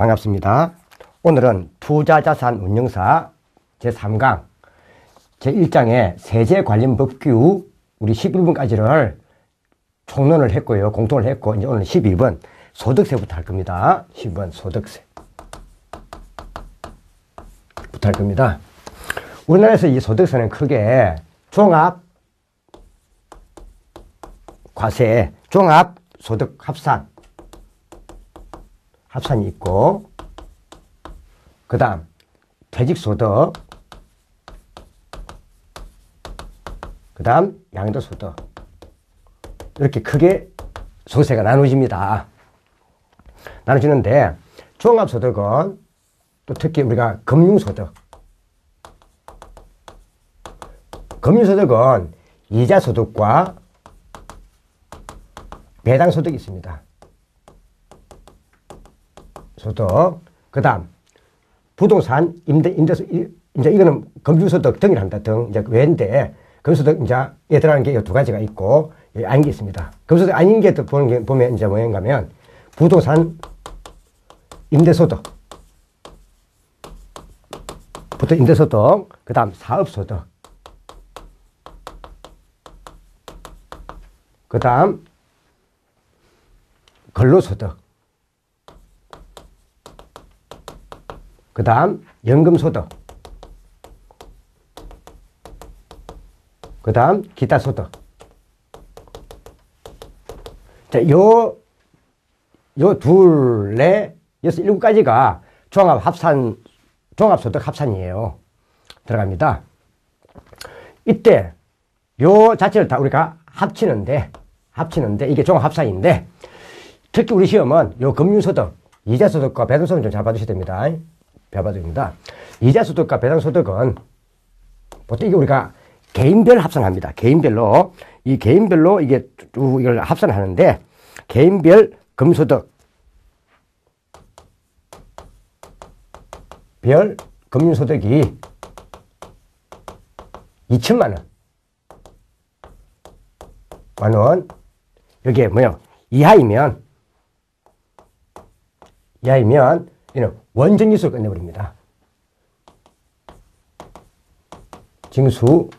반갑습니다. 오늘은 투자자산운용사 제3강 제1장의 세제 관련 법규 우리 11번까지를 총론을 했고요. 공통을 했고, 이제 오늘 12번 소득세부터 할 겁니다. 12번 소득세 부터 할 겁니다. 우리나라에서 이 소득세는 크게 종합 과세, 종합 소득 합산이 있고, 그 다음 퇴직소득, 그 다음 양도소득, 이렇게 크게 소득세가 나눠집니다. 나눠지는데 종합소득은 또 특히 우리가 금융소득은 이자소득과 배당소득이 있습니다. 소득, 그 다음 부동산 임대소, 이제 이거는 금융소득 등을 한다. 등 이제 외인데 금융소득 이제 들어가는 게 이 두 가지가 있고 아닌 게 있습니다. 금융소득 아닌 게 보면 이제 뭐인가면 부동산 임대소득, 그 다음 사업소득, 그 다음 근로소득, 그 다음 연금소득, 그 다음 기타소득. 자, 요 둘, 넷, 여섯, 일곱 가지가 종합소득 합산이에요. 들어갑니다. 이때 요 자체를 다 우리가 합치는데 이게 종합합산인데, 특히 우리 시험은 요 금융소득, 이자소득과 배당소득 좀 잘 봐주셔야 됩니다. 이자소득과 배당소득은 보통 이게 우리가 개인별 합산합니다. 개인별로 이게 쭉 이걸 합산하는데, 개인별 금소득, 별 금융소득이 2천만 원, 여기에 뭐요? 이하이면 이는 원천징수로 끝내버립니다.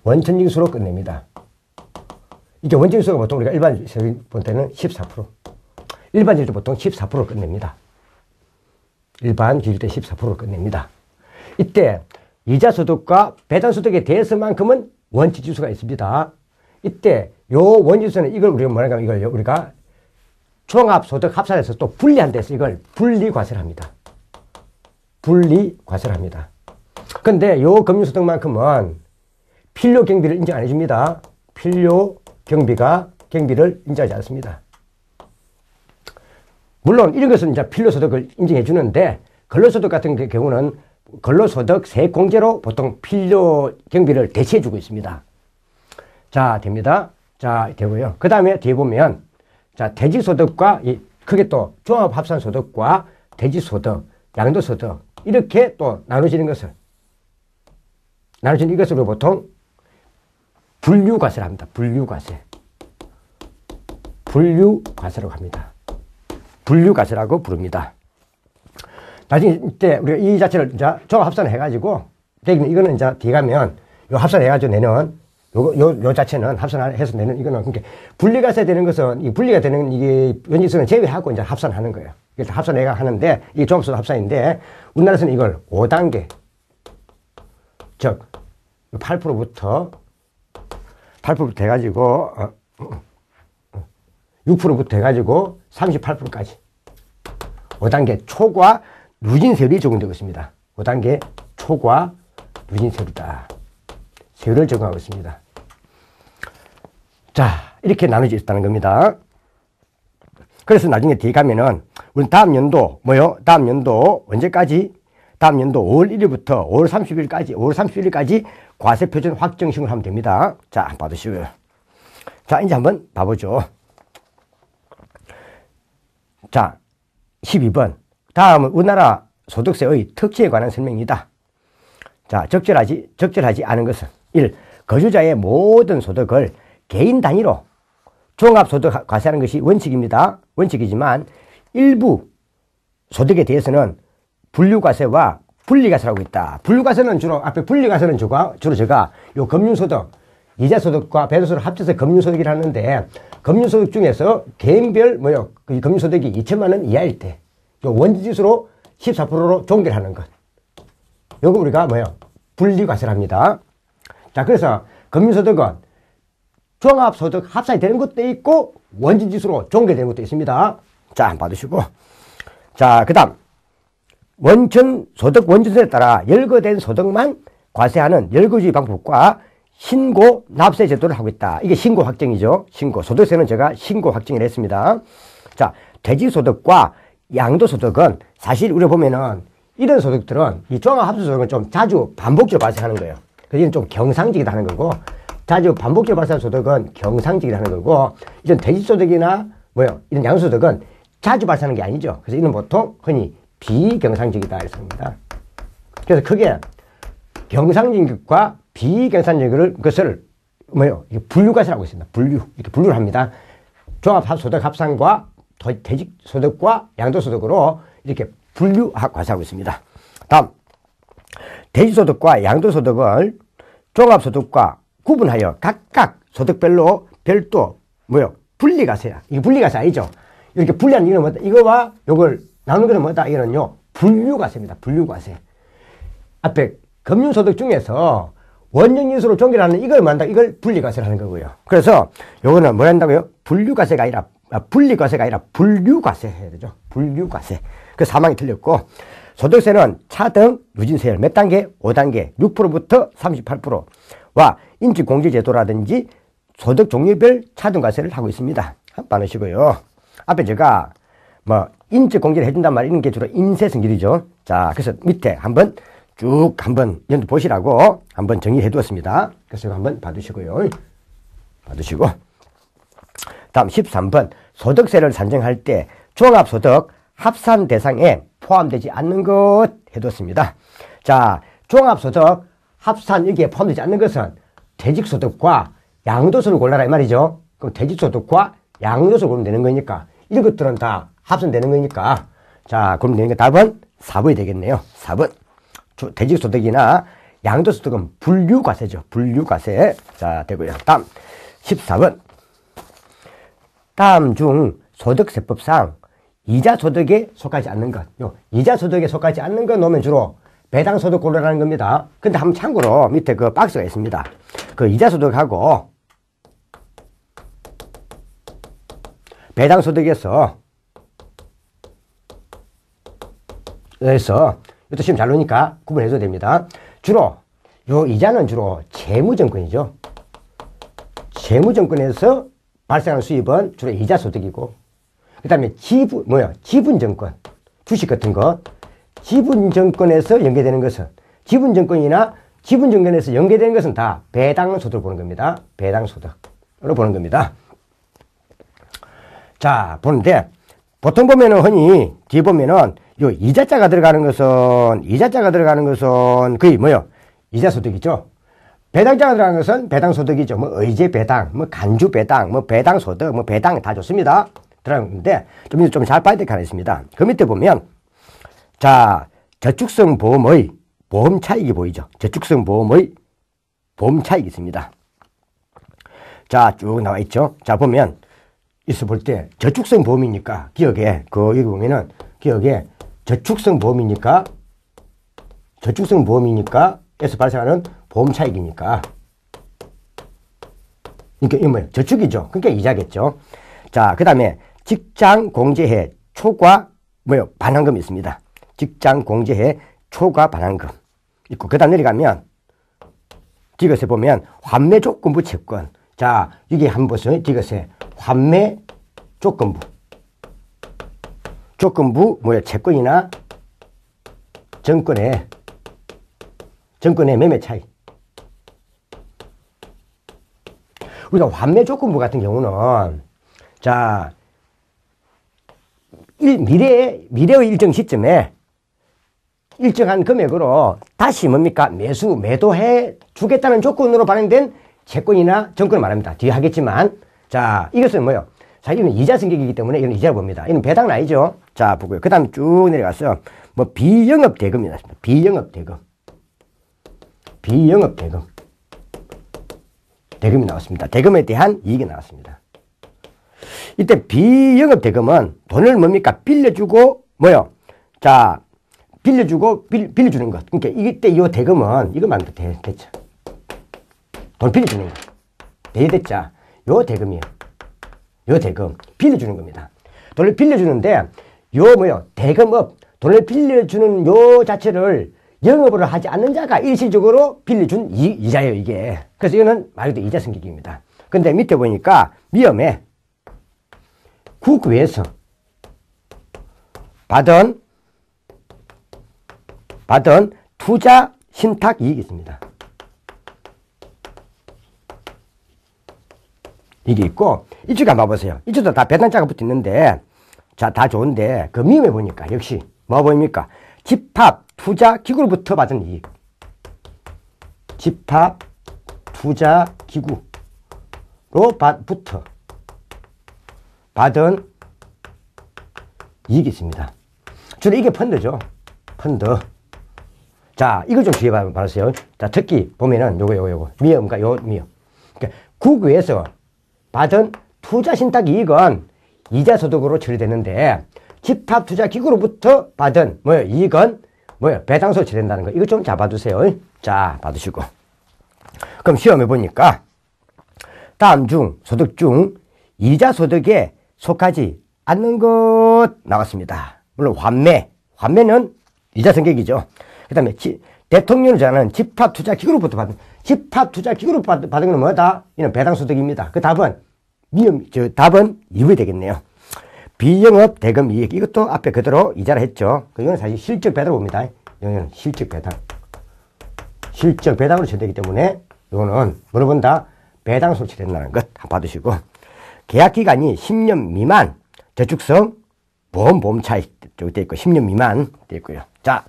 원천징수로 끝냅니다. 이게 원천징수가 보통 우리가 일반 세율 볼 때는 14%. 일반 기준일 때 보통 14%로 끝냅니다. 일반 기준일 때 14%로 끝냅니다. 이때 이자소득과 배당소득에 대해서만큼은 원칙지수가 있습니다. 이때 요 원칙지수는 이걸 우리가 뭐라고 하면 이걸 우리가 종합소득 합산해서 또 분리한 데서 이걸 분리과세를 합니다. 근데 요 금융소득만큼은 필요 경비를 인정 안 해줍니다. 필요 경비를 인정하지 않습니다. 물론 이런 것은 이제 필요소득을 인정해 주는데, 근로소득 같은 경우는 근로소득 세공제로 보통 필요 경비를 대체해 주고 있습니다. 자, 됩니다. 자, 되고요. 그 다음에 뒤에 보면, 자, 퇴직소득과 크게 또 종합합산소득과 퇴직소득, 양도소득, 이렇게 또 나눠지는 이것을 우리가 보통 분류과세를 합니다. 분류과세라고 합니다. 분류과세라고 부릅니다. 나중에 이때 우리가 이 자체를 이제 종합합산을 해가지고, 이거는 이제 뒤에 가면 요 합산해가지고 내는 요 자체는 합산해서 내는 이거는, 그러니까 분리과세 되는 것은 이 분리가 되는 이게 원칙수는 제외하고 이제 합산하는 거예요. 그래서 합산해가 하는데 이게 종합소득 합산인데, 우리나라에서는 이걸 5단계, 즉 8%부터 해가지고 6%부터 해가지고 38%까지 5단계 초과 누진세율이 적용되고 있습니다. 5단계 초과 누진세율이다. 세율을 적용하고 있습니다. 자, 이렇게 나눠져 있다는 겁니다. 그래서 나중에 뒤에 가면은 우리 다음 연도 언제까지? 다음 연도 5월 1일부터 5월 31일까지 과세 표준 확정식으로 하면 됩니다. 자, 한번 봐주시고요. 자, 이제 한번 봐보죠. 자, 12번. 다음은 우리나라 소득세의 특징에 관한 설명이다. 자, 적절하지 않은 것은 1. 거주자의 모든 소득을 개인 단위로 종합소득 과세하는 것이 원칙입니다. 원칙이지만 일부 소득에 대해서는 분류과세와 분리과세라고 있다. 분류과세는 앞에 분리과세는 주로 제가 요 금융소득, 이자소득과 배당소득을 합쳐서 금융소득이라 하는데, 금융소득 중에서 개인별, 그 금융소득이 2천만 원 이하일 때, 요 원지지수로 14%로 종결하는 것. 요거 우리가 분리과세랍니다. 자, 그래서 금융소득은 종합소득 합산이 되는 것도 있고, 원지지수로 종결되는 것도 있습니다. 자, 한번 받으시고. 자, 그 다음. 원천소득 원천세에 따라 열거된 소득만 과세하는 열거주의 방법과 신고 납세 제도를 하고 있다. 이게 신고 확정이죠. 신고. 소득세는 제가 신고 확정을 했습니다. 자, 대지소득과 양도소득은 사실 우리가 보면은 이런 소득들은 이 종합합산소득은 좀 자주 반복적으로 발생하는 거예요. 그래서 이건 좀 경상직이다 하는 거고, 자주 반복적으로 발생하는 소득은 경상직이다 하는 거고, 이런 대지소득이나 이런 양도소득은 자주 발생하는 게 아니죠. 그래서 이는 보통 흔히 비경상직이다 이렇게 합니다. 그래서 크게 경상직과 비경상직 것을 분류과세라고 있습니다. 이렇게 분류를 합니다. 종합소득 합산과 대직소득과 양도소득으로 이렇게 분류과세하고 있습니다. 다음, 대지소득과 양도소득을 종합소득과 구분하여 각각 소득별로 별도 분리과세야. 이게 분리과세 아니죠? 이렇게 분리하는 이유는 뭐다? 이거와 요걸 나누는 것은 뭐다? 이거는요, 분류과세입니다. 분류과세. 앞에 금융소득 중에서 원정지수로 종결하는 이걸 뭐한다? 이걸 분리과세를 하는 거고요. 그래서 요거는 뭐 한다고요? 분류과세가 아니라, 분리과세가 아니라 분류과세 해야 되죠. 분류과세. 그 사망이 틀렸고, 소득세는 차등 누진세율 몇 단계? 5단계, 6%부터 38%와 인지공제제도라든지 소득 종류별 차등과세를 하고 있습니다. 한번 하시고요. 앞에 제가 인지공제를 해준단 말이에요. 이런 게 주로 인세성질이죠. 자, 그래서 밑에 한번 연도 보시라고 한번 정리해 두었습니다. 그래서 이거 한번 받으시고요. 받으시고. 다음 13번. 소득세를 산정할 때 종합소득 합산 대상에 포함되지 않는 것 해두었습니다. 자, 종합소득 합산 여기에 포함되지 않는 것은 퇴직소득과 양도소득을 골라라 이 말이죠. 그럼 퇴직소득과 양도소득을 고르면 되는 거니까 이런 것들은 다 합산되는 거니까, 자, 그럼 되는 거 답은 4번이 되겠네요. 4번. 대직소득이나 양도소득은 분류과세죠. 분류과세. 자, 되고요. 다음 14번. 다음 중 소득세법상 이자소득에 속하지 않는 것. 이자소득에 속하지 않는 것 놓으면 주로 배당소득 고르라는 겁니다. 근데 한번 참고로 밑에 그 박스가 있습니다. 그 이자소득하고 배당소득에서 이것도 시험 잘 나오니까 구분해줘야 됩니다. 주로 요 이자는 주로 재무증권이죠. 재무증권에서 발생하는 수입은 주로 이자소득이고, 그 다음에 지분증권, 주식 같은 것, 지분증권에서 연계되는 것은, 지분증권이나 지분증권에서 연계되는 것은 다 배당소득을 보는 겁니다. 배당소득으로 보는 겁니다. 자, 보는데, 보통 보면은 흔히, 뒤에 보면은, 요 이자자가 들어가는 것은 거의 이자소득이죠. 배당자가 들어가는 것은 배당소득이죠. 의제배당, 간주배당, 배당소득, 배당 다 좋습니다. 들어가는데, 좀 잘 봐야 될 게 하나 있습니다. 그 밑에 보면, 자, 저축성 보험의 보험 차익이 보이죠. 저축성 보험의 보험 차익이 있습니다. 자, 쭉 나와 있죠. 자, 보면, 있어 볼 때, 저축성 보험이니까, 기억에, 여기 보면은, 기억에, 저축성 보험이니까, 에서 발생하는 보험 차익이니까. 그러니까, 이거 저축이죠. 그러니까 이자겠죠. 자, 그 다음에, 직장 공제해 초과, 반환금이 있습니다. 직장 공제해 초과 반환금. 있고, 그 다음 내려가면, 디귿에 보면, 환매 조건부 채권. 자, 이게 한번 보세요. 디귿에. 환매 조건부. 채권이나 정권의 매매 차이. 우리가 환매 조건부 같은 경우는, 자, 미래의 일정 시점에 일정한 금액으로 다시 매도해 주겠다는 조건으로 발행된 채권이나 정권을 말합니다. 뒤에 하겠지만, 자, 이것은 사실 이는 이자 승격이기 때문에 이건 이자를 봅니다. 이는 배당은 아니죠. 자, 보고요. 그 다음에 쭉 내려가서, 뭐 비영업 대금이 나왔습니다. 비영업 대금. 비영업 대금. 대금이 나왔습니다. 대금에 대한 이익이 나왔습니다. 이때 비영업 대금은 돈을 뭡니까? 빌려주고, 뭐요? 자, 빌려주고, 빌려주는 것. 그러니까 이때 이 대금은, 이것만 됐죠. 돈 빌려주는 거. 대됐자. 요 대금이에요. 요 대금. 빌려주는 겁니다. 돈을 빌려주는데, 요 뭐요? 대금업. 돈을 빌려주는 요 자체를 영업을 하지 않는 자가 일시적으로 빌려준 이자예요, 이게. 그래서 이거는 말 그대로 이자 성격입니다. 근데 밑에 보니까 미음에 국외에서 받은 투자 신탁 이익이 있습니다. 이게 있고, 이쪽에 한번 봐보세요. 이쪽도 다 배당자가 붙어 있는데, 자, 다 좋은데, 그 미음에 보니까 역시 뭐 보입니까? 집합 투자 기구로부터 받은 이익. 집합 투자 기구로부터 받은 이익이 있습니다. 주로 이게 펀드죠. 펀드. 자, 이거 좀 주의해 봐주세요. 자, 특히 보면은 요거. 미음과 요 미음. 그러니까 국외에서 받은 투자 신탁 이익은 이자 소득으로 처리되는데, 집합 투자 기구로부터 받은 이익은 배당소로 처리된다는 거. 이거 좀 잡아두세요. 자, 받으시고. 그럼 시험해 보니까 다음 중 소득 중 이자 소득에 속하지 않는 것 나왔습니다. 물론 환매는 이자 성격이죠. 그 다음에 대통령자는 집합 투자 기구로부터 받은, 집합 투자 기구로부터 받은 건 뭐다? 이는 배당 소득입니다. 그 답은 답은 2번 되겠네요. 비영업 대금 이익. 이것도 앞에 그대로 이자를 했죠. 이건 사실 실적 배당을 봅니다. 이거는 실적 배당. 실적 배당으로 처리되기 때문에 이거는 뭐로 본다? 배당소로 처리된다는 것 한번 받으시고, 계약 기간이 10년 미만, 저축성 보험차 되어 있고 10년 미만 되어 있고요. 자,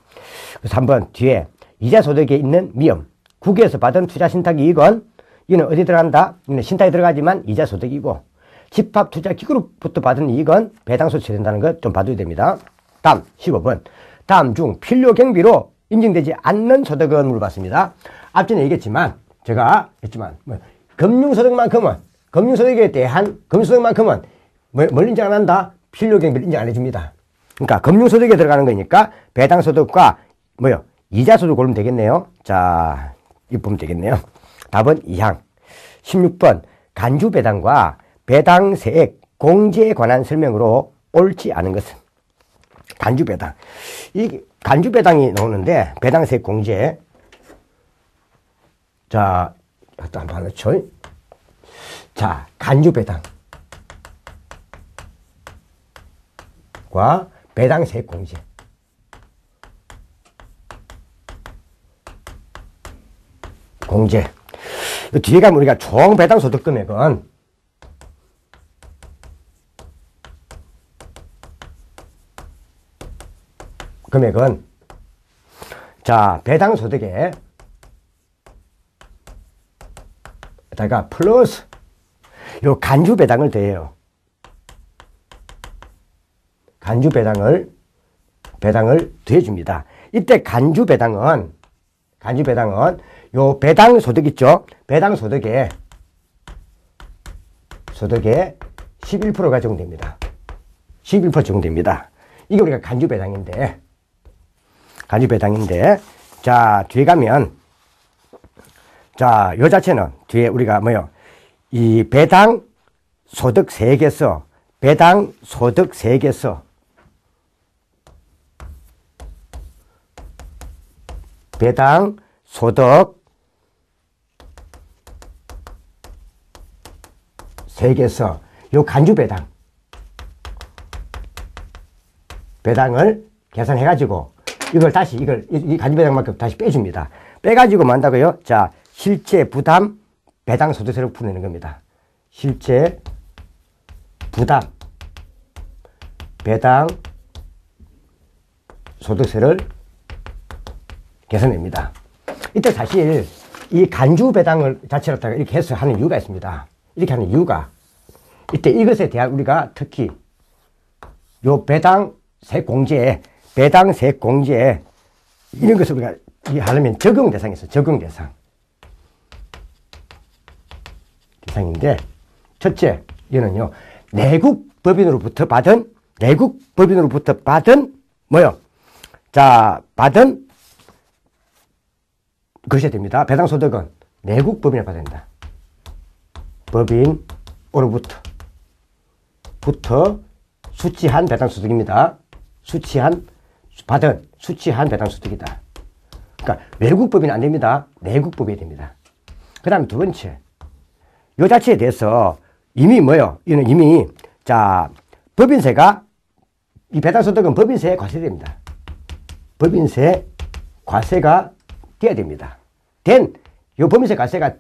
그래서 한번 뒤에 이자 소득에 있는 미음, 국외에서 받은 투자 신탁 이익은 이거는 어디 들어간다? 이거는 신탁에 들어가지만 이자 소득이고, 집합 투자 기구로부터 받은 이익은 배당소로 처리된다는 것 좀 봐둬야 됩니다. 다음 15번. 다음 중 필요 경비로 인정되지 않는 소득은 물어봤습니다. 앞전에 얘기했지만, 제가 했지만, 금융소득만큼은 뭘 인정 안 한다? 필요 경비를 인정 안 해줍니다. 그러니까 금융소득에 들어가는 거니까 배당소득과 이자소득 고르면 되겠네요. 자, 이거 보면 되겠네요. 답은 2항. 16번. 간주배당과 배당세액 공제에 관한 설명으로 옳지 않은 것은? 간주배당. 이 간주배당이 나오는데, 배당세액 공제. 자, 또 한번 넣죠. 자, 간주배당과 배당세액 공제. 공제. 뒤에 가면 우리가 총 배당소득 금액은 자, 배당소득에 다가 플러스 요 간주배당을 더해요. 간주배당을 더해줍니다. 이때 간주배당은 요 배당소득 있죠? 배당소득에 11%가 적용됩니다. 11% 적용됩니다. 이게 우리가 간주배당인데, 자, 뒤에 가면, 자, 요 자체는 뒤에 우리가 이 배당소득세액에서 요 간주배당을 계산해가지고 이걸 다시 이 간주배당만큼 다시 빼줍니다. 빼가지고 뭐 한다고요? 자, 실제 부담 배당소득세를 풀어내는 겁니다. 실제 부담 배당소득세를 계산합니다. 이때 사실 이 간주배당을 자체로 이렇게 해서 하는 이유가 있습니다. 이렇게 하는 이유가 이때 이것에 대한 우리가 특히 요 배당세 공제에 배당세 공제 이런 것을 우리가 하려면 적용 대상이 있어. 적용 대상인데 첫째 이거는요 내국 법인으로부터 받은 뭐요? 자 받은 그것이 됩니다. 배당소득은 내국 법인에 받아야 된다. 법인으로부터 수취한 배당소득입니다. 수취한 배당소득이다. 그러니까 외국 법인은 안 됩니다. 내국 법인이 됩니다. 그 다음 두 번째, 이 자체에 대해서 이미 뭐요? 이는 이미 자 법인세가 이 배당소득은 법인세에 과세됩니다. 법인세 과세가 돼야 됩니다. 요 법인세 과세가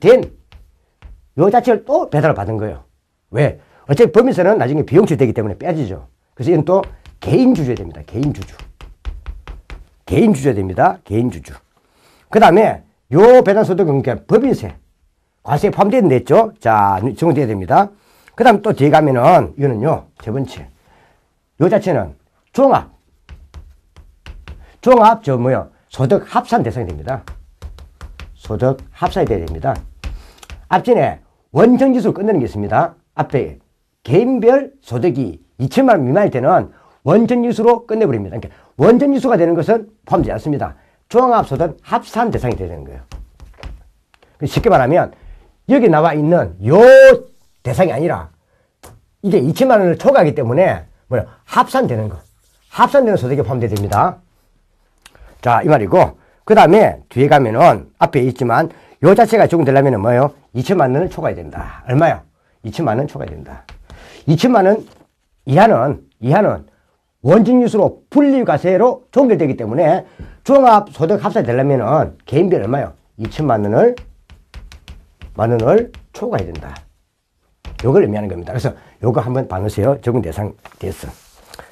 요 자체를 또 배당을 받은 거예요. 왜? 어차피 법인세는 나중에 비용처되기 때문에 빼지죠. 그래서 이건 또 개인주주에 됩니다. 개인주주에 됩니다. 개인주주. 그 다음에 요 배당소득은 그러니까 법인세 과세에 포함되어 있죠. 자, 적용돼야 됩니다. 그 다음 또 뒤에 가면은 이거는요, 세 번째. 요 자체는 종합 소득 합산 대상이 됩니다. 소득 합산이 돼야 됩니다. 앞전에 원천지수를 끝내는 게 있습니다. 앞에 개인별 소득이 2천만 원 미만일 때는 원천지수로 끝내버립니다. 그러니까 원천지수가 되는 것은 포함되지 않습니다. 종합소득 합산 대상이 되는 거예요. 쉽게 말하면 여기 나와 있는 요 대상이 아니라 이게 2천만 원을 초과하기 때문에 뭐야 합산되는 거. 합산되는 소득에 포함되어야 됩니다. 자, 이 말이고 그 다음에 뒤에 가면은 앞에 있지만 요 자체가 적용되려면 뭐예요? 2천만 원을 초과해야 된다. 얼마요? 2천만 원 초과해야 된다. 2천만 원 이하는 원진유수로 분리과세로 종결되기 때문에 종합소득 합산이 되려면은 개인별 얼마요? 2천만 원을 초과해야 된다. 요걸 의미하는 겁니다. 그래서 요거 한번 봐놓으세요. 적용 대상 됐어.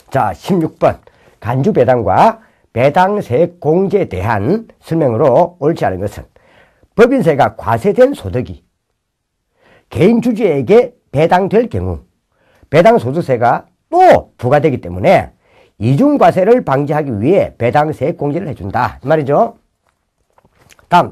자, 16번. 간주배당과 배당세 공제에 대한 설명으로 옳지 않은 것은 법인세가 과세된 소득이 개인주주에게 배당될 경우 배당소득세가 또 부과되기 때문에 이중과세를 방지하기 위해 배당세 공제를 해준다. 이 말이죠. 다음.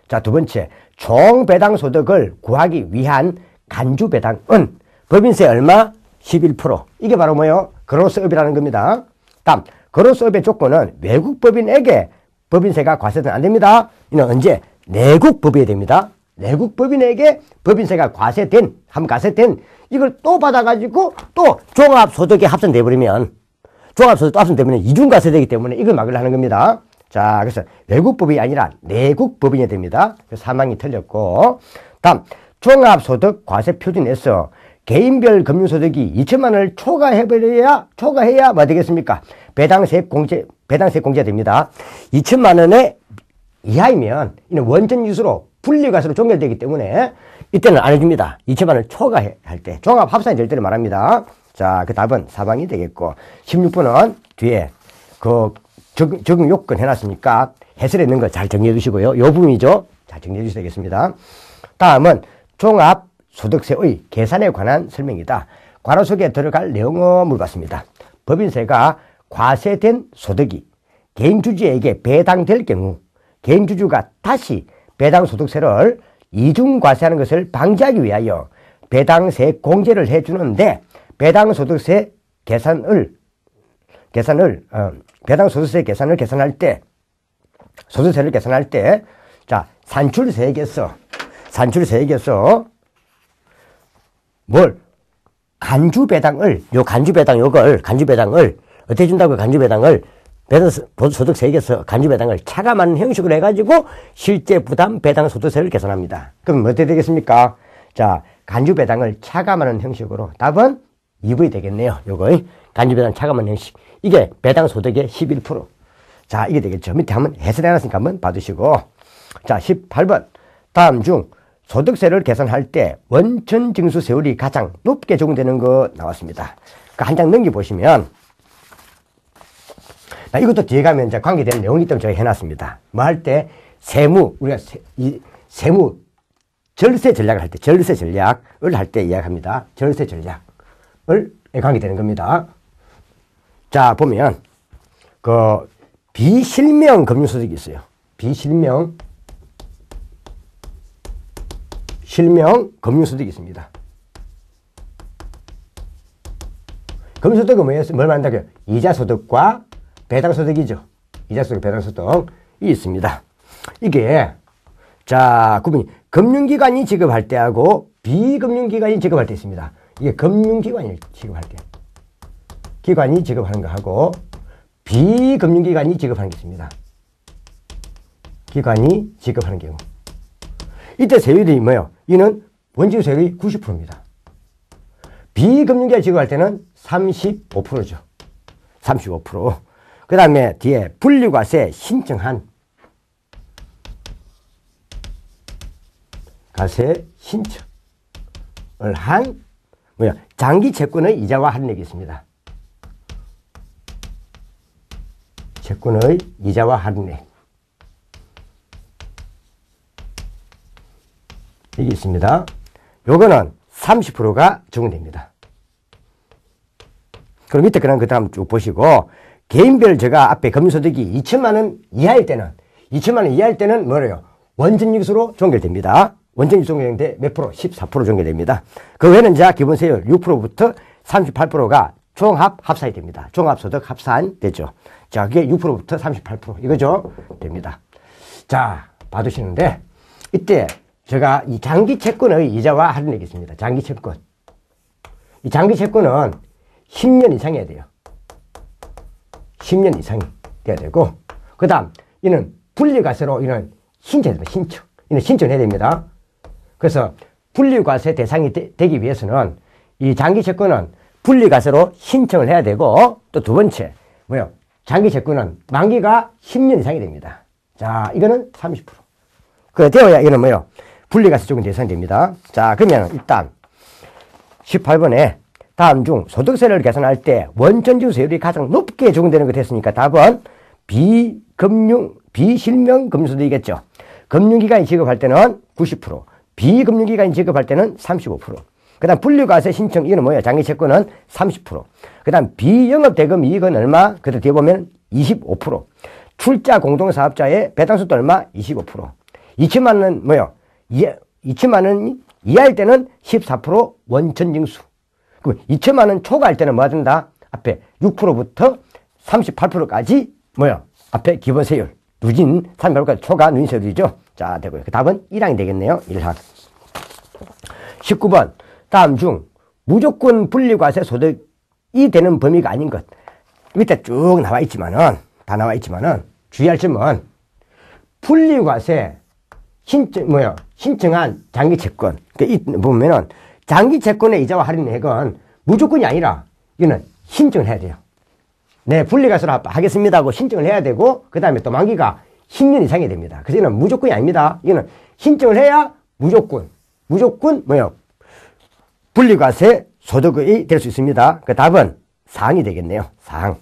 자, 두 번째. 총배당소득을 구하기 위한 간주배당은 법인세 얼마? 11%. 이게 바로 뭐예요? 그로스업이라는 겁니다. 다음. 그로스업의 조건은 외국 법인에게 법인세가 과세는 안 됩니다. 이는 언제? 내국 법인이 됩니다. 내국 법인에게 법인세가 과세된 이걸 또 받아가지고 또 종합소득에 합산돼버리면 종합소득도 합산되면 이중과세되기 때문에 이걸 막으려 하는 겁니다. 자, 그래서 외국 법인이 아니라 내국 법인이 됩니다. 사망이 틀렸고, 다음 종합소득 과세 표준에서 개인별 금융소득이 2천만 원을 초과해야 뭐 되겠습니까? 배당세 공제가 됩니다. 2천만 원의 이하이면 이는 원전유수로 분리과세로 종결되기 때문에 이때는 안 해줍니다. 2천만 원을 초과할 때 종합 합산이 될 때를 말합니다. 자, 그 답은 4방이 되겠고 16번은 뒤에 그 적용 요건 해놨으니까 해설에 있는 거 잘 정리해 두시고요. 요 부분이죠. 잘 정리해 주셔야 되겠습니다. 다음은 종합소득세의 계산에 관한 설명이다. 괄호 속에 들어갈 내용을 물어봤습니다. 법인세가 과세된 소득이 개인주주에게 배당될 경우 개인주주가 다시 배당소득세를 이중과세하는 것을 방지하기 위하여 배당세 공제를 해주는데 배당소득세 계산을 배당소득세 계산할 때 소득세를 계산할 때 자 산출세액에서 뭘 간주배당을 어떻게 준다고? 간주배당을 배당소득세액에서 간주배당을 차감하는 형식으로 해가지고 실제 부담 배당소득세를 계산합니다. 그럼 어떻게 되겠습니까? 자, 간주배당을 차감하는 형식으로 답은 2번이 되겠네요. 요거 간주배당 차감하는 형식. 이게 배당소득의 11%. 자, 이게 되겠죠. 밑에 한번 해설해놨으니까 한번 봐두시고. 자, 18번. 다음 중 소득세를 계산할 때 원천징수 세율이 가장 높게 적용되는 거 나왔습니다. 그러니까 한 장 넘겨보시면 이것도 뒤에 가면 이제 관계되는 내용이기 때문에 제가 해놨습니다. 뭐 할 때 우리가 세무 절세 전략을 할 때, 절세 전략을 할 때 이야기합니다. 절세 전략을 관계되는 겁니다. 자, 보면 그 비실명 금융소득이 있어요. 비실명 금융소득이 있습니다. 금융소득은 뭘 말한다고요? 이자소득과 배당소득이죠. 이자소득, 배당소득이 있습니다. 이게 자 구분이 금융기관이 지급할 때하고 비금융기관이 지급할 때 있습니다. 이게 금융기관이 지급할 때 기관이 지급하는 거하고 비금융기관이 지급하는 게 있습니다. 기관이 지급하는 경우 이때 세율이 뭐예요? 이는 원칙 세율이 90%입니다. 비금융기관이 지급할 때는 35%죠. 35%. 그 다음에 뒤에 분리과세 신청한 과세 신청을 한 장기 채권의 이자와 할인액이 있습니다. 채권의 이자와 할인액 이게 있습니다. 요거는 30%가 적용됩니다. 그럼 밑에 그냥 그 다음 쭉 보시고 개인별 제가 앞에 금융소득이 2천만 원 이하일 때는 뭐래요? 원전익수로 종결됩니다. 원전익수 종결되는데 몇 프로? 14% 종결됩니다. 그 외에는 자 기본세율 6%부터 38%가 종합 합산이 됩니다. 종합소득 합산 되죠. 자, 그게 6%부터 38% 이거죠. 됩니다. 자, 봐두시는데 이때 제가 이 장기 채권의 이자와 할인액이 있습니다. 장기 채권. 이 장기 채권은 10년 이상 해야 돼요. 10년 이상이 돼야 되고, 그 다음, 이는 분리과세로 이는 신청해야 됩니다. 신청. 이는 신청해야 됩니다. 그래서 분리과세 대상이 되기 위해서는 이 장기 채권은 분리과세로 신청을 해야 되고, 또 두 번째, 뭐요? 장기 채권은 만기가 10년 이상이 됩니다. 자, 이거는 30%. 그 되어야 이거는 뭐요? 분리과세 적용 대상이 됩니다. 자, 그러면 일단 18번에 다음 중 소득세를 계산할 때 원천지수세율이 가장 높게 적용되는 것 됐으니까 답은 비실명 금융소득이겠죠. 금융기관이 지급할 때는 90%, 비금융기관이 지급할 때는 35%. 그 다음 분리과세 신청, 이거는 뭐예요? 장기채권은 30%. 그 다음 비영업대금 이익은 얼마? 그때 뒤에 보면 25%. 출자 공동사업자의 배당수도 얼마? 25%. 2천만 원 뭐예요? 2천만 원 이하일 때는 14% 원천징수. 그럼 2천만 원 초과할 때는 뭐 된다? 앞에 6%부터 38%까지 뭐요? 앞에 기본세율 누진 38%까지 초과 누진세율이죠. 자, 되고요. 그 답은 1항이 되겠네요. 1항. 19번 다음 중 무조건 분리과세 소득이 되는 범위가 아닌 것. 밑에 쭉 나와 있지만은 다 나와 있지만은 주의할 점은 분리과세 신청한 장기채권. 그러니까 이 보면은 장기채권의 이자와 할인액은 무조건이 아니라 이거는 신청을 해야 돼요. 네, 분리과세로 하겠습니다 하고 신청을 해야 되고, 그 다음에 또 만기가 10년 이상이 됩니다. 그래서 이거는 무조건이 아닙니다. 이거는 신청을 해야 무조건 뭐예요? 분리과세 소득이 될 수 있습니다. 그 답은 사항이 되겠네요. 사항.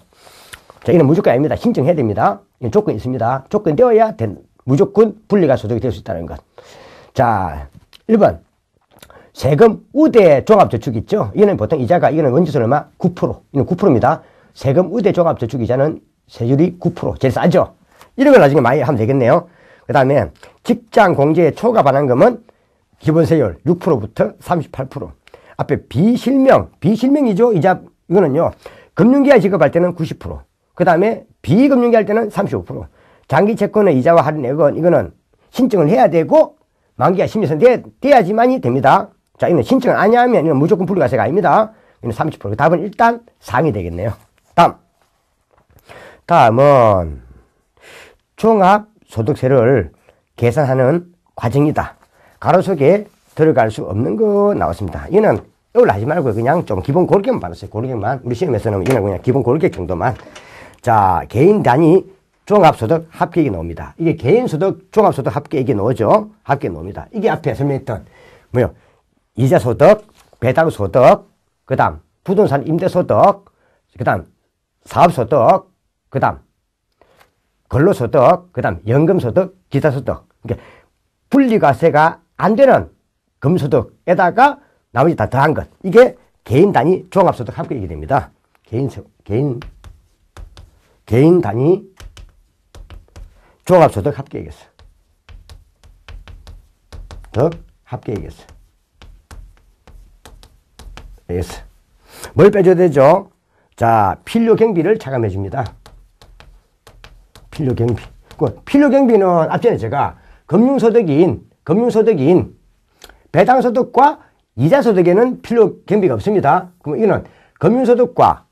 자, 이거는 무조건이 아닙니다. 신청해야 됩니다. 이건 조건이 있습니다. 조건이 되어야 무조건 분리과세 소득이 될 수 있다는 것. 자, 1번. 세금 우대 종합저축 있죠? 이거는 보통 이자가, 이거는 원지수 얼마? 9%. 이건 9%입니다. 세금 우대 종합저축 이자는 세율이 9%. 제일 싸죠? 이런 걸 나중에 많이 하면 되겠네요. 그 다음에 직장 공제 초과 반환금은 기본세율 6%부터 38%. 앞에 비실명이죠? 이자, 이거는요. 금융기관 지급할 때는 90%. 그 다음에 비금융기 할 때는 35%. 장기채권의 이자와 할인액은 이거는 신청을 해야 되고, 만기가 10년 돼야지만이 됩니다. 자, 이거는 신청을 안 하면 이건 무조건 분리과세가 아닙니다. 이건 30%. 답은 일단 상이 되겠네요. 다음은 종합소득세를 계산하는 과정이다. 가로속에 들어갈 수 없는 거 나왔습니다. 이거는 이걸 하지 말고 그냥 좀 기본 고르격만 받았어요. 고르격만. 우리 시험에서는 이거는 그냥 기본 고르격 정도만. 자, 개인 단위 종합소득 합계액이 나옵니다. 이게 개인소득 종합소득 합계액이 나오죠. 합계액이 나옵니다. 이게 앞에 설명했던 뭐요? 이자소득, 배당소득, 그 다음 부동산 임대소득, 그 다음 사업소득, 그 다음 근로소득, 그 다음 연금소득, 기타소득. 그러니까 분리과세가 안 되는 금소득에다가 나머지 다 더한 것. 이게 개인 단위 종합소득 합계액이 됩니다. 개인 개인 단위 종합소득 합계액이었어. 합계액이었어. 알겠어. 뭘 빼줘야 되죠? 자, 필요 경비를 차감해 줍니다. 필요 경비. 필요 경비는 앞전에 제가 금융소득인 배당소득과 이자소득에는 필요 경비가 없습니다. 그럼 이거는 금융소득과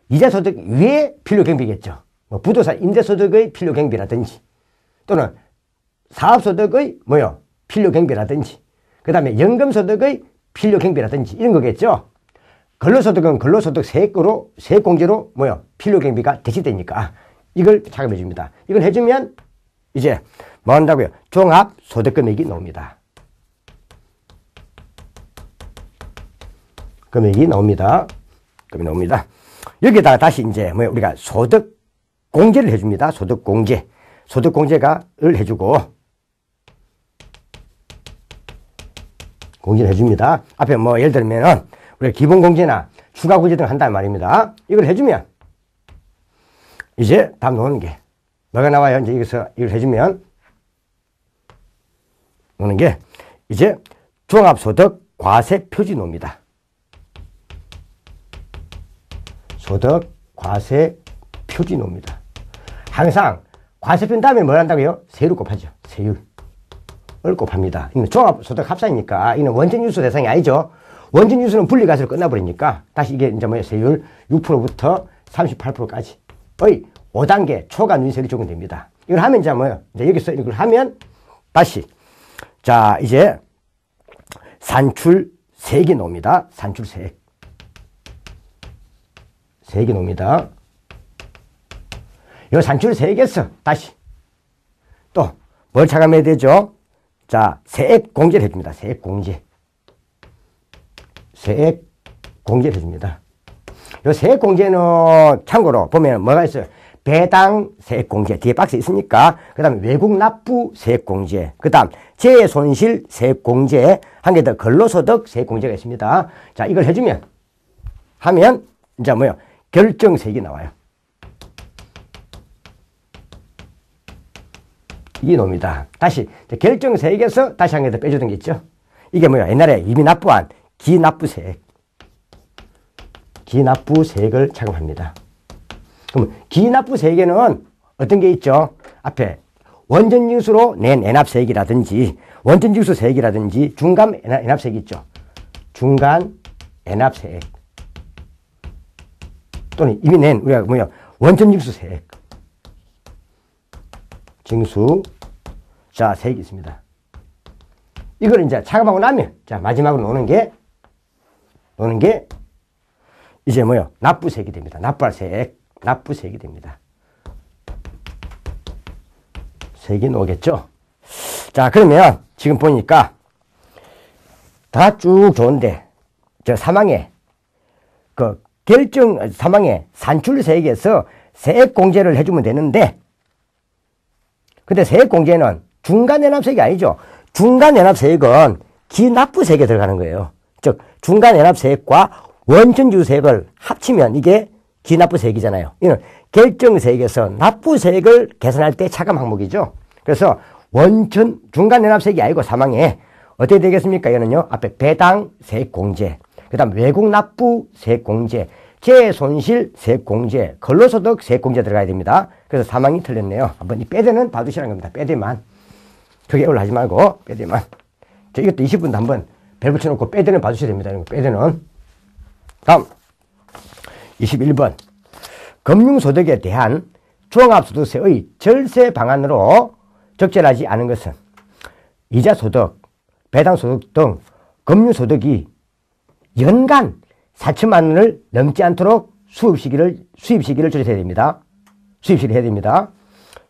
이자소득 위에 필요 경비겠죠. 뭐 부동산 임대소득의 필요 경비라든지 또는 사업소득의 필요 경비라든지 그 다음에 연금소득의 필요 경비라든지 이런 거겠죠. 근로소득은 근로소득 세액으로 세액공제로 필요 경비가 대체되니까 이걸 차감해 줍니다. 이걸 해주면 이제 뭐 한다고요? 종합소득금액이 나옵니다. 금액이 나옵니다. 여기다가 다시 이제 우리가 소득 공제를 해줍니다. 소득 공제를 해주고 공제를 해줍니다. 앞에 예를 들면은 우리가 기본 공제나 추가 공제 등 한단 말입니다. 이걸 해주면 이제 다음 나오는 게 뭐가 나와요? 이제 여기서 이걸 해주면 오는 게 이제 종합소득 과세 표지 나옵니다. 소득 과세 표지 나옵니다. 항상 과세표 다음에 뭘 한다고요? 세율을 곱하죠. 세율을 곱합니다. 이는 종합소득 합산이니까 이는 원전유수 대상이 아니죠. 원전유수는 분리과세로 끝나버리니까 다시 이게 이제 세율 6%부터 38%까지 의 5단계 초과 누인세율이 적용됩니다. 이걸 하면 이제 이제 여기서 이걸 하면 다시 자 이제 산출세액이 나옵니다. 산출세액이 나옵니다. 이 산출세액에서 다시 또 뭘 차감해야 되죠? 자, 세액공제를 해줍니다. 세액공제를 해줍니다. 이 세액공제는 참고로 보면 뭐가 있어요? 배당 세액공제 뒤에 박스 있으니까 그 다음에 외국 납부 세액공제 그 다음 재손실 세액공제 한 개 더 근로소득 세액공제가 있습니다. 자, 이걸 해주면 하면 이제 결정세액이 나와요. 이게 놈이다. 다시 결정세액에서 다시 한 개 더 빼주던 게 있죠. 이게 옛날에 이미 납부한 기납부세액을 차감합니다. 그럼 기납부세액에는 어떤 게 있죠? 앞에 원전징수로 낸 애납세액이라든지 원전징수 세액이라든지 중간 애납세액이 있죠. 중간 애납세액 또는 이미 낸 우리가 원전징수 세액 자, 세액이 있습니다. 이걸 이제 차감하고 나면 자, 마지막으로 노는 게 이제 납부세액이 됩니다. 납부할 세액, 납부세액이 됩니다. 세액이 나오겠죠? 자, 그러면 지금 보니까 다 쭉 좋은데, 사망에 산출세액에서 세액공제를 해주면 되는데, 근데 세액공제는 중간애납세액이 아니죠. 중간애납세액은 기납부세액에 들어가는 거예요. 즉, 중간애납세액과 원전유세액을 합치면 이게 기납부세액이잖아요. 이는 결정세액에서 납부세액을 계산할 때 차감 항목이죠. 그래서 중간애납세액이 아니고 사망에 어떻게 되겠습니까? 이거는요, 앞에 배당 세액공제, 그 다음 외국 납부 세액공제, 재손실 세액공제, 근로소득 세액공제 들어가야 됩니다. 그래서 사망이 틀렸네요. 한번 이 빼대는 봐두시라는 겁니다. 빼대만. 크게 올라가지 말고, 빼대만. 이것도 20분도 한번 벨 붙여놓고 빼대는 봐주셔야 됩니다. 빼대는. 다음 21번 금융소득에 대한 종합소득세의 절세 방안으로 적절하지 않은 것은 이자소득, 배당소득 등 금융소득이 연간 4천만 원을 넘지 않도록 수입시기를 조절해야 됩니다. 수입시기를 해야 됩니다.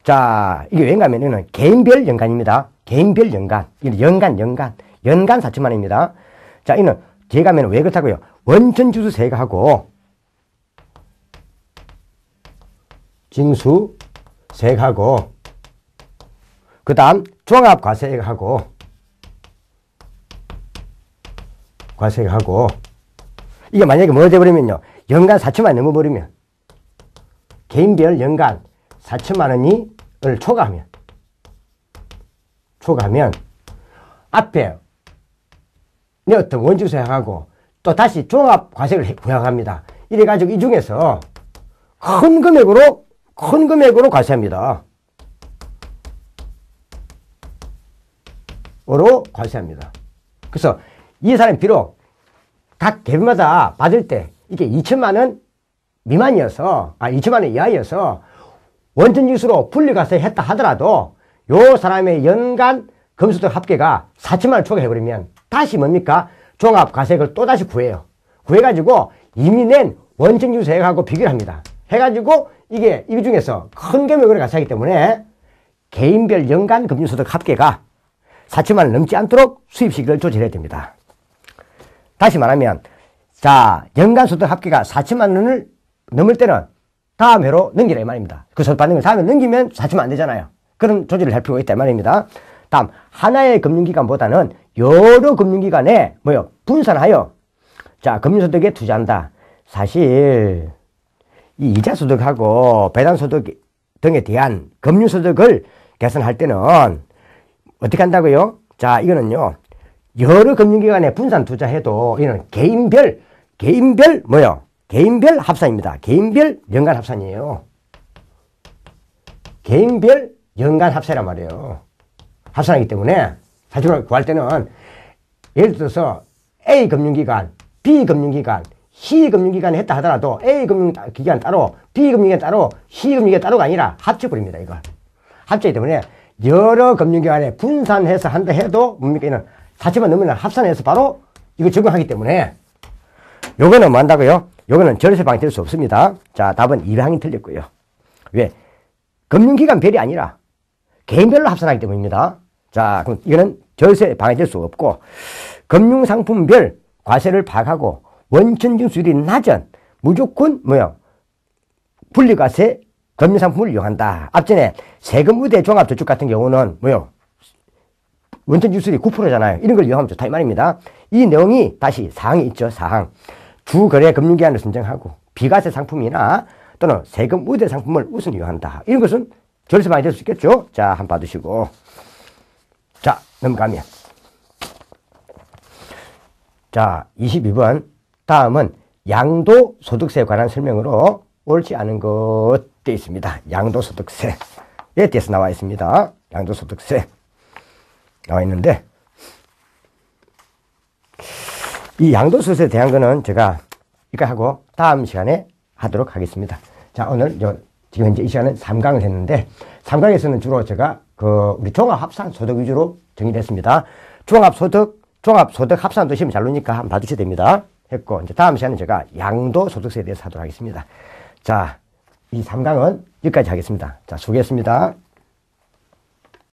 자, 이게 왜인가 하면 이거는 개인별 연간입니다. 개인별 연간. 이건 연간 4천만 원입니다. 자, 이는 뒤에 가면 왜 그렇다고요? 원전징수 세액하고 징수 세액하고 그 다음 종합과세액하고 과세액하고 이게 만약에 뭐 돼버리면요 연간 4천만 넘어버리면 개인별 연간 4천만 원을 초과하면 앞에 내 어떤 원칙에서 해가고 또 다시 종합과세를 부과합니다. 이래가지고 이 중에서 큰 금액으로 과세합니다. 과세합니다. 그래서 이 사람이 비록 각 개별마다 받을 때 이게 2천만 원 미만이어서 2천만 원 이하여서 원천징수로 분리과세 했다 하더라도 요 사람의 연간 금수득 합계가 4천만 원 초과해버리면 다시 뭡니까? 종합과세액을 또다시 구해요. 구해가지고 이미 낸 원천징수액하고 비교를 합니다. 해가지고 이게 이 중에서 큰 금액으로 과세하기 때문에 개인별 연간 금융소득 합계가 4천만 원 넘지 않도록 수입 시기를 조절해야 됩니다. 다시 말하면 자 연간 소득 합계가 4천만 원을 넘을 때는 다음 해로 넘기라 이 말입니다. 그 소득 받는 걸 다음에 넘기면 4천만 안 되잖아요. 그런 조절을 할 필요가 있다 이 말입니다. 다음 하나의 금융기관보다는 여러 금융기관에 분산하여 자 금융소득에 투자한다. 사실 이 이자소득하고 배당소득 등에 대한 금융소득을 계산할 때는 어떻게 한다고요? 자 이거는요 여러 금융기관에 분산 투자해도 이는 개인별 합산입니다. 개인별 연간 합산이에요. 개인별 연간 합산이란 말이에요. 합산하기 때문에 사실로 구할 때는 예를 들어서 A 금융기관, B 금융기관, C 금융기관에 했다 하더라도 A 금융기관 따로, B 금융기관 따로, C 금융기관 따로가 아니라 합쳐버립니다. 이걸 합치기 때문에 여러 금융기관에 분산해서 한다 해도 뭡니까? 이는 4천만 넘으면 합산해서 바로 이거 적용하기 때문에 요거는 뭐 한다고요? 요거는 절세 방식될 수 없습니다. 자, 답은 2항이 틀렸고요. 왜? 금융기관별이 아니라 개인별로 합산하기 때문입니다. 자, 그럼 이거는 절세 방해될 수 없고 금융상품별 과세를 파악하고 원천징수율이 낮은 무조건 분리과세 금융상품을 이용한다. 앞전에 세금 우대 종합저축 같은 경우는 원천징수율이 9%잖아요. 이런 걸 이용하면 좋다 이 말입니다. 이 내용이 다시 사항이 있죠. 사항. 주거래 금융기관을 선정하고 비과세 상품이나 또는 세금 우대 상품을 우선 이용한다. 이런 것은 절세 방해될 수 있겠죠. 자, 한번 봐두시고 자, 넘어가면 자, 22번 다음은 양도소득세에 관한 설명으로 옳지 않은 것 되어 있습니다. 양도소득세에 대해서 나와 있습니다. 양도소득세 나와 있는데 이 양도소득세에 대한 거는 제가 이거 하고 다음 시간에 하도록 하겠습니다. 자, 오늘 지금 현재 이 시간은 3강을 했는데 3강에서는 주로 제가 우리 종합합산소득 위주로 정리했습니다. 종합소득 합산도 시험 잘 노니까 한번 봐주셔야 됩니다. 했고 이제 다음 시간은 제가 양도소득세에 대해서 하도록 하겠습니다. 자, 이 3강은 여기까지 하겠습니다. 자, 수고했습니다.